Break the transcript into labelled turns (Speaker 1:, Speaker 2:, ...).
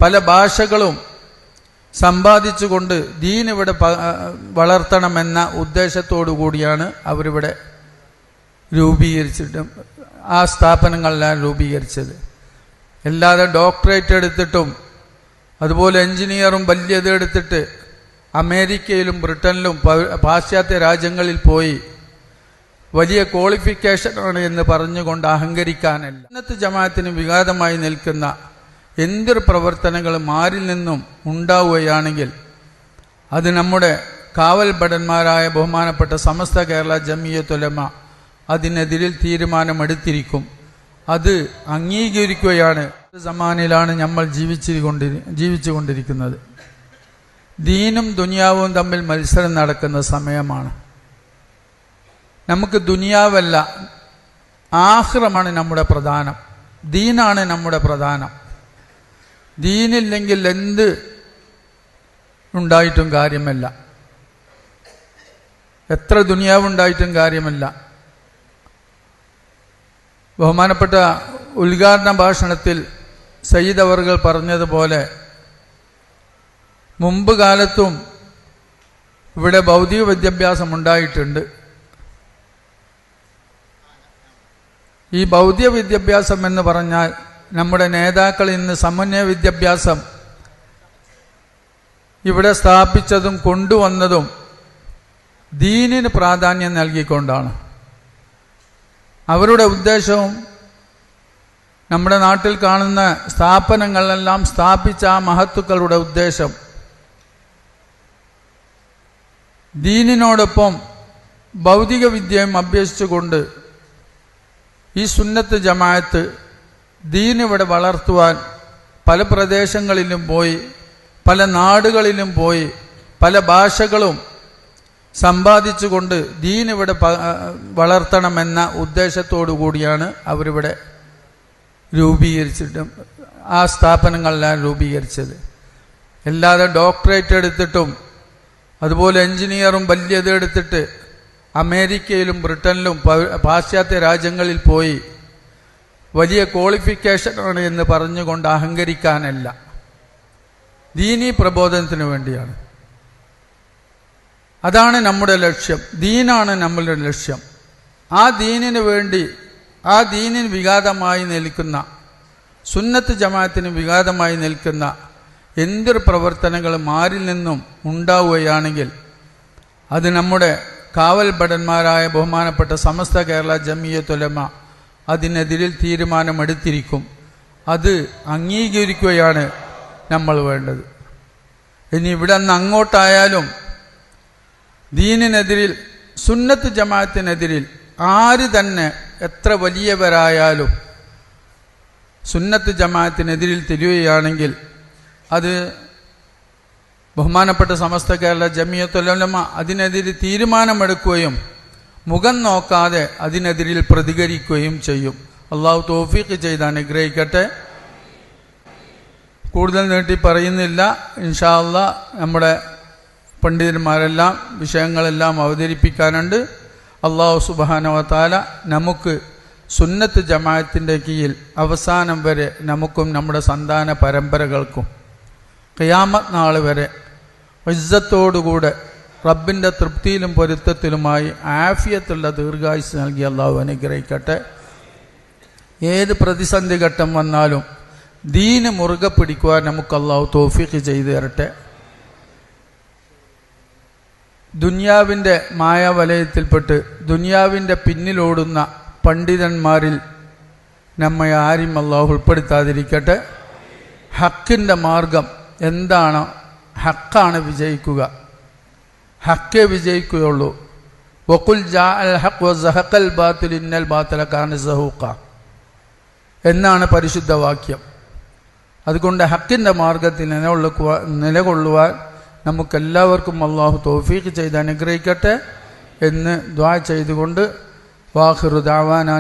Speaker 1: പല ഭാഷകളും സമ്പാദിച്ചുകൊണ്ട് ദീൻ ഇവിടെ വളർത്തണമെന്ന ഉദ്ദേശത്തോടു കൂടിയാണ് അവരിവിടെ രൂപീകരിച്ചിട്ടും ആ സ്ഥാപനങ്ങളെല്ലാം രൂപീകരിച്ചത്. അല്ലാതെ ഡോക്ടറേറ്റ് എടുത്തിട്ടും അതുപോലെ എഞ്ചിനീയറും വലിയത് എടുത്തിട്ട് അമേരിക്കയിലും ബ്രിട്ടനിലും പാശ്ചാത്യ രാജ്യങ്ങളിൽ പോയി വലിയ ക്വാളിഫിക്കേഷനാണ് എന്ന് പറഞ്ഞുകൊണ്ട് അഹങ്കരിക്കാനല്ല. സുന്നത്ത് ജമാഅത്തിന് വിഘാതമായി നിൽക്കുന്ന എന്തൊരു പ്രവർത്തനങ്ങളും ആരിൽ നിന്നും ഉണ്ടാവുകയാണെങ്കിൽ അത് നമ്മുടെ കാവൽ ഭടന്മാരായ ബഹുമാനപ്പെട്ട സമസ്ത കേരള ജമിയത്തുൽ ഉലമ അതിനെതിരിൽ തീരുമാനമെടുത്തിരിക്കും. അത് അംഗീകരിക്കുകയാണ്. സമാനിലാണ് നമ്മൾ ജീവിച്ചുകൊണ്ടിരിക്കുന്നത്. ദീനും ദുനിയാവും തമ്മിൽ മത്സരം നടക്കുന്ന സമയമാണ്. നമുക്ക് ദുനിയാവല്ല, ആഖിറമാണ് നമ്മുടെ പ്രധാനം. ദീനാണ് നമ്മുടെ പ്രധാനം. ദീനില്ലെങ്കിൽ എന്ത് ഉണ്ടായിട്ടും കാര്യമല്ല, എത്ര ദുനിയാവുണ്ടായിട്ടും കാര്യമല്ല. ബഹുമാനപ്പെട്ട ഉദ്ഘാടന ഭാഷണത്തിൽ സയ്യിദ് അവർകൾ പറഞ്ഞതുപോലെ മുമ്പ് കാലത്തും ഇവിടെ ഭൗതിക വിദ്യാഭ്യാസം ഉണ്ടായിട്ടുണ്ട്. ഈ ഭൗതിക വിദ്യാഭ്യാസം എന്ന് പറഞ്ഞാൽ നമ്മുടെ നേതാക്കൾ ഇന്ന് സമന്വയ വിദ്യാഭ്യാസം ഇവിടെ സ്ഥാപിച്ചതും കൊണ്ടുവന്നതും ദീനിന് പ്രാധാന്യം നൽകിക്കൊണ്ടാണ്. അവരുടെ ഉദ്ദേശവും നമ്മുടെ നാട്ടിൽ കാണുന്ന സ്ഥാപനങ്ങളെല്ലാം സ്ഥാപിച്ച ആ മഹത്തുക്കളുടെ ഉദ്ദേശം ദീനിനോടൊപ്പം ഭൗതിക വിദ്യയും അഭ്യസിച്ചുകൊണ്ട് ഈ സുന്നത്ത് ജമാഅത്ത് ദീൻ ഇവിടെ വളർത്തുവാൻ പല പ്രദേശങ്ങളിലും പോയി, പല നാടുകളിലും പോയി, പല ഭാഷകളും സമ്പാദിച്ചുകൊണ്ട് ദീൻ ഇവിടെ വളർത്തണമെന്ന ഉദ്ദേശത്തോടു കൂടിയാണ് അവരിവിടെ രൂപീകരിച്ചിട്ടും ആ സ്ഥാപനങ്ങളെല്ലാം രൂപീകരിച്ചത്. അല്ലാതെ ഡോക്ടറേറ്റ് എടുത്തിട്ടും അതുപോലെ എഞ്ചിനീയറും വലിയത് എടുത്തിട്ട് അമേരിക്കയിലും ബ്രിട്ടനിലും പാശ്ചാത്യ രാജ്യങ്ങളിൽ പോയി വലിയ ക്വാളിഫിക്കേഷനാണ് എന്ന് പറഞ്ഞുകൊണ്ട് അഹങ്കരിക്കാനല്ല, ദീനീ പ്രബോധനത്തിന് വേണ്ടിയാണ്. അതാണ് നമ്മുടെ ലക്ഷ്യം. ദീനാണ് നമ്മളുടെ ലക്ഷ്യം. ആ ദീനിന് വേണ്ടി, ആ ദീനിന് വിഘാതമായി നിൽക്കുന്ന, സുന്നത്ത് ജമാഅത്തിന് വിഘാതമായി നിൽക്കുന്ന എന്തൊരു പ്രവർത്തനങ്ങളും ആരിൽ നിന്നും ഉണ്ടാവുകയാണെങ്കിൽ അത് നമ്മുടെ കാവൽ ഭടന്മാരായ ബഹുമാനപ്പെട്ട സമസ്ത കേരള ജമിയത്തുൽ ഉലമ അതിനെതിരിൽ തീരുമാനമെടുത്തിരിക്കും. അത് അംഗീകരിക്കുകയാണ് നമ്മൾ വേണ്ടത്. ഇനി ഇവിടെ നിന്ന് അങ്ങോട്ടായാലും ദീനിനെതിരിൽ, സുന്നത്ത് ജമാഅത്തിനെതിരിൽ ആര് തന്നെ എത്ര വലിയവരായാലും സുന്നത്ത് ജമാഅത്തിനെതിരിൽ തിരിയുകയാണെങ്കിൽ അത് ബഹുമാനപ്പെട്ട സമസ്ത കേരള ജമിയത്തുൽ ഉലമ അതിനെതിരെ തീരുമാനമെടുക്കുകയും മുഖം നോക്കാതെ അതിനെതിരിൽ പ്രതികരിക്കുകയും ചെയ്യും. അള്ളാഹു തൗഫീഖ് ചെയ്ത് അനുഗ്രഹിക്കട്ടെ. കൂടുതൽ നീട്ടി പറയുന്നില്ല. ഇൻഷാ അല്ലാഹ് നമ്മുടെ പണ്ഡിതന്മാരെല്ലാം വിഷയങ്ങളെല്ലാം അവതരിപ്പിക്കാനുണ്ട്. അള്ളാഹു സുബ്ഹാനഹു വ തആല നമുക്ക് സുന്നത്ത് ജമാഅത്തിൻ്റെ കീഴിൽ അവസാനം വരെ നമുക്കും നമ്മുടെ സന്താന പരമ്പരകൾക്കും ഖിയാമത്ത് നാൾ വരെ ഇസ്സത്തോടുകൂടെ റബ്ബിൻ്റെ തൃപ്തിയിലും പൊരുത്തത്തിലുമായി ആഫിയത്തുള്ള ദീർഘായുസ് നൽകി അള്ളാഹു അനുഗ്രഹിക്കട്ടെ. ഏത് പ്രതിസന്ധി ഘട്ടം വന്നാലും ദീന് മുറുകെ പിടിക്കുവാൻ നമുക്ക് അള്ളാഹു തൗഫീഖ് ചെയ്തു തരട്ടെ. ദുനിയാവിൻ്റെ മായാവലയത്തിൽപ്പെട്ട് ദുനിയാവിൻ്റെ പിന്നിലോടുന്ന പണ്ഡിതന്മാരിൽ നമ്മെ ആരും അള്ളാഹു ഉൾപ്പെടുത്താതിരിക്കട്ടെ. ഹക്കിൻ്റെ മാർഗം എന്താണ്? ഹക്കാണ് വിജയിക്കുക, ഹക്കേ വിജയിക്കുകയുള്ളൂ. വഖുൽ ജാഅൽ ഹഖ് വസഹഖൽ ബാതിൽ ഇന്നൽ ബാതില കാന സഹൂഖ എന്നാണ് പരിശുദ്ധ വാക്യം. അതുകൊണ്ട് ഹക്കിൻ്റെ മാർഗത്തിൽ നിലകൊള്ളുവാൻ നമുക്കെല്ലാവർക്കും അള്ളാഹു തൗഫീഖ് ചെയ്ത് അനുഗ്രഹിക്കട്ടെ എന്ന് ദുആ ചെയ്തുകൊണ്ട് വാഖിറു ദഅവാനാ